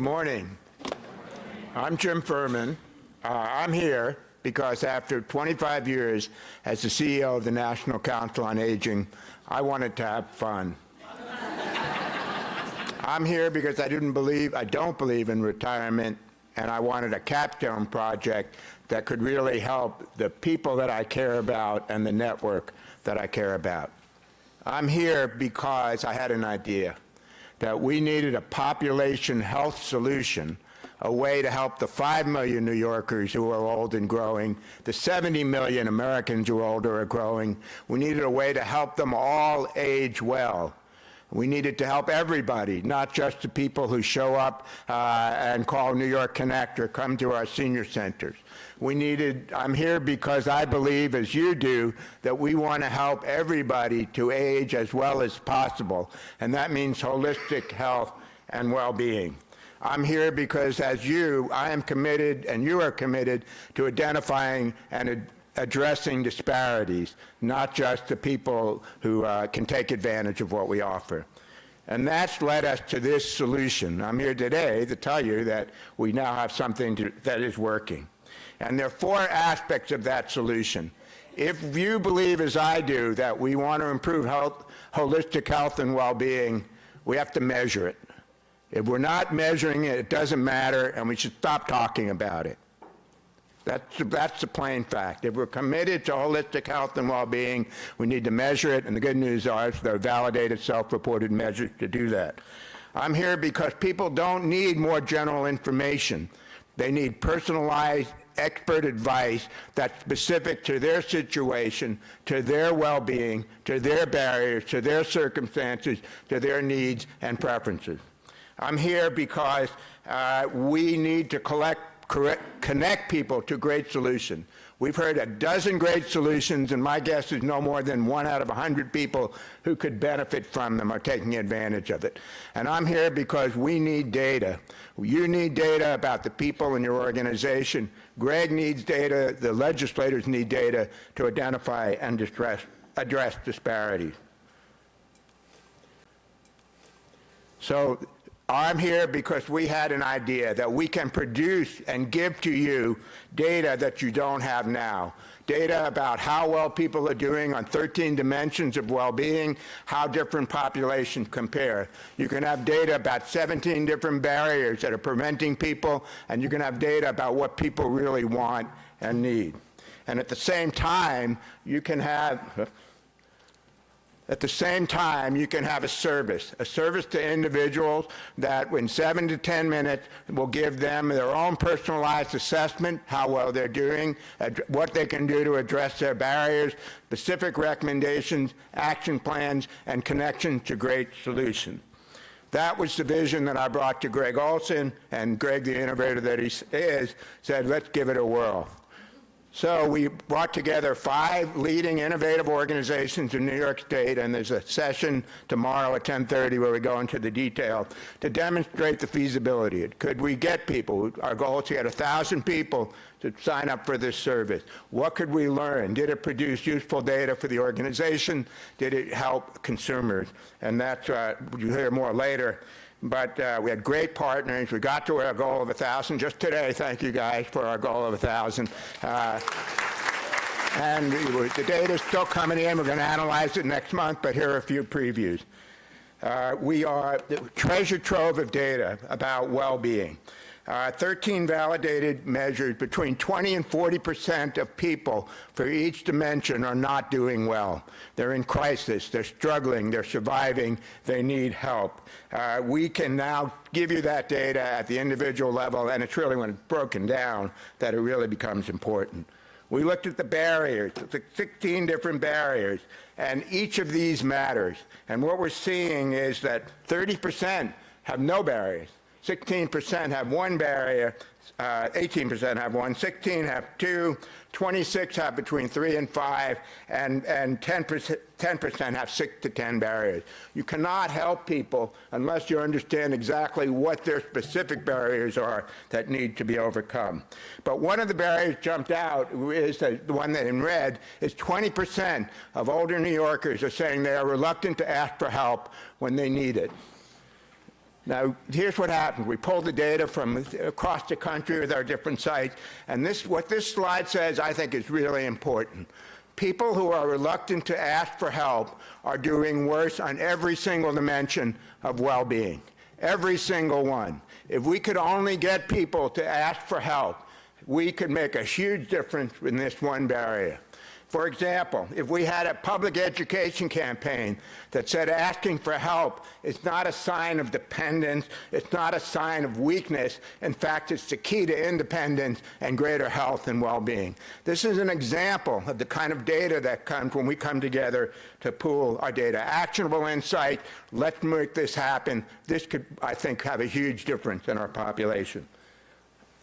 morning. I'm Jim Furman. I'm here because after 25 years as the CEO of the National Council on Aging, I wanted to have fun. I'm here because I don't believe in retirement, and I wanted a capstone project that could really help the people that I care about and the network that I care about. I'm here because I had an idea that we needed a population health solution, a way to help the 5 million New Yorkers who are old and growing, the 70 million Americans who are older or growing. We needed a way to help them all age well. We needed to help everybody, not just the people who show up and call New York Connect or come to our senior centers. I'm here because I believe, as you do, that we want to help everybody to age as well as possible, and that means holistic health and well-being. I'm here because, I am committed, and you are committed, to identifying and addressing disparities, not just the people who can take advantage of what we offer. And that's led us to this solution. I'm here today to tell you that we now have something that is working. And there are 4 aspects of that solution. If you believe, as I do, that we want to improve holistic health and well-being, we have to measure it. If we're not measuring it, it doesn't matter, and we should stop talking about it. That's the plain fact. If we're committed to holistic health and well-being, we need to measure it, and the good news is there are validated, self-reported measures to do that. I'm here because people don't need more general information. They need personalized, expert advice that's specific to their situation, to their well-being, to their barriers, to their circumstances, to their needs and preferences. I'm here because we need to connect people to great solutions. We've heard a dozen great solutions, and my guess is no more than 1 out of 100 people who could benefit from them are taking advantage of it. And I'm here because we need data. You need data about the people in your organization. Greg needs data. The legislators need data to identify and address disparities. So I'm here because we had an idea that we can produce and give to you data that you don't have now. Data about how well people are doing on 13 dimensions of well-being, how different populations compare. You can have data about 17 different barriers that are preventing people, and you can have data about what people really want and need. And at the same time, you can have a service to individuals that in 7 to 10 minutes will give them their own personalized assessment, how well they're doing, what they can do to address their barriers, specific recommendations, action plans, and connections to great solutions. That was the vision that I brought to Greg Olson, and Greg, the innovator that he is, said, let's give it a whirl. So we brought together 5 leading innovative organizations in New York State, and there's a session tomorrow at 10:30 where we go into the detail to demonstrate the feasibility. Could we get people? Our goal is to get 1,000 people to sign up for this service. What could we learn? Did it produce useful data for the organization? Did it help consumers? And that's, you'll hear more later. But we had great partners. We got to our goal of 1,000 just today. Thank you guys for our goal of 1,000. And the data is still coming in. We're going to analyze it next month, but here are a few previews. We are the treasure trove of data about well-being. 13 validated measures. Between 20 and 40% of people for each dimension are not doing well. They're in crisis, they're struggling, they're surviving, they need help. We can now give you that data at the individual level, and it's really when it's broken down that it really becomes important. We looked at the barriers, 16 different barriers, and each of these matters. And what we're seeing is that 30% have no barriers. 16% have 1 barrier, 18% have 1, 16 have 2, 26 have between 3 and 5, and 10% have 6 to 10 barriers. You cannot help people unless you understand exactly what their specific barriers are that need to be overcome. But one of the barriers jumped out is the one that in red is 20% of older New Yorkers are saying they are reluctant to ask for help when they need it. Now, here's what happened. We pulled the data from across the country with our different sites, and what this slide says, I think, is really important. People who are reluctant to ask for help are doing worse on every single dimension of well-being, every single one. If we could only get people to ask for help, we could make a huge difference in this one barrier. For example, if we had a public education campaign that said asking for help is not a sign of dependence, it's not a sign of weakness, in fact, it's the key to independence and greater health and well-being. This is an example of the kind of data that comes when we come together to pool our data. Actionable insight, let's make this happen. This could, I think, have a huge difference in our population.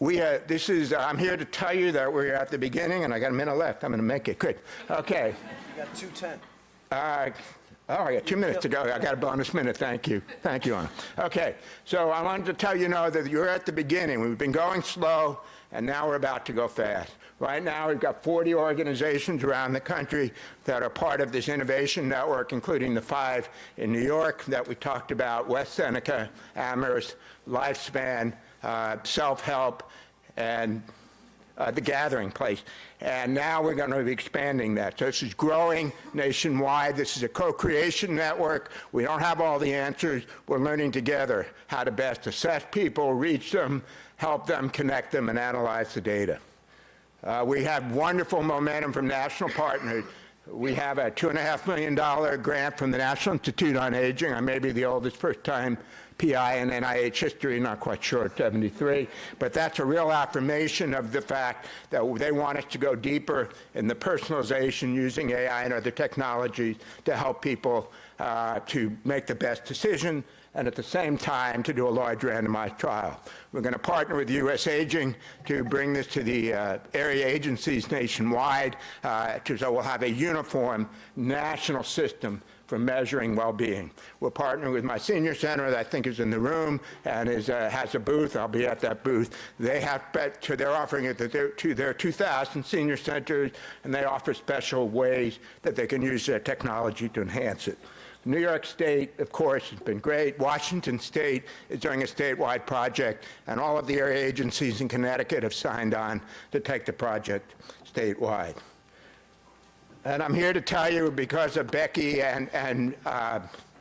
I'm here to tell you that we're at the beginning, and I got a minute left. I'm going to make it. Good. Okay. You got 2:10. I got 2 minutes to go. I got a bonus minute. Thank you. Thank you, Anna. Okay. So I wanted to tell you that you're at the beginning. We've been going slow, and now we're about to go fast. Right now, we've got 40 organizations around the country that are part of this innovation network, including the 5 in New York that we talked about, West Seneca, Amherst, Lifespan, Self-Help, and the Gathering Place. And now we're going to be expanding that. So this is growing nationwide. This is a co-creation network. We don't have all the answers. We're learning together how to best assess people, reach them, help them, connect them, and analyze the data. We have wonderful momentum from national partners. We have a $2.5 million grant from the National Institute on Aging. I may be the oldest first-time PI in NIH history, not quite sure, 73. But that's a real affirmation of the fact that they want us to go deeper in the personalization using AI and other technologies to help people to make the best decision, and at the same time to do a large randomized trial. We're going to partner with US Aging to bring this to the area agencies nationwide, so we'll have a uniform national system for measuring well-being. We're partnering with my senior center that I think is in the room and has a booth. I'll be at that booth. They're offering it to their 2,000 senior centers, and they offer special ways that they can use their technology to enhance it. New York State, of course, has been great. Washington State is doing a statewide project, and all of the area agencies in Connecticut have signed on to take the project statewide. And I'm here to tell you, because of Becky and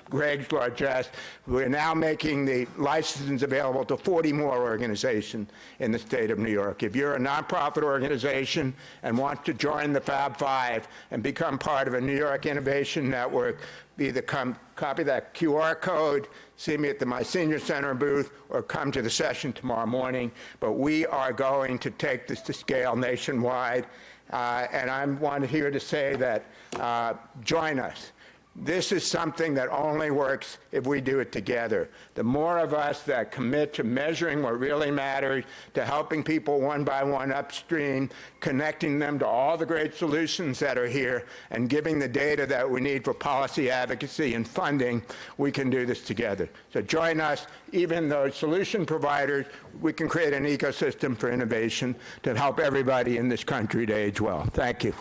Greg's largesse, we're now making the licenses available to 40 more organizations in the state of New York. If you're a nonprofit organization and want to join the Fab Five and become part of a New York Innovation Network, either copy that QR code, see me at my senior center booth, or come to the session tomorrow morning. But we are going to take this to scale nationwide. And I'm here to say that join us. This is something that only works if we do it together. The more of us that commit to measuring what really matters, to helping people one by one upstream, connecting them to all the great solutions that are here, and giving the data that we need for policy advocacy and funding, we can do this together. So join us. Even those solution providers, we can create an ecosystem for innovation to help everybody in this country to age well. Thank you.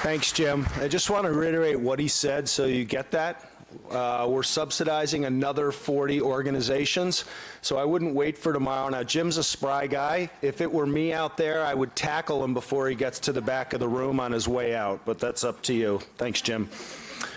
Thanks, Jim. I just want to reiterate what he said so you get that. We're subsidizing another 40 organizations, so I wouldn't wait for tomorrow. Now, Jim's a spry guy. If it were me out there, I would tackle him before he gets to the back of the room on his way out, but that's up to you. Thanks, Jim.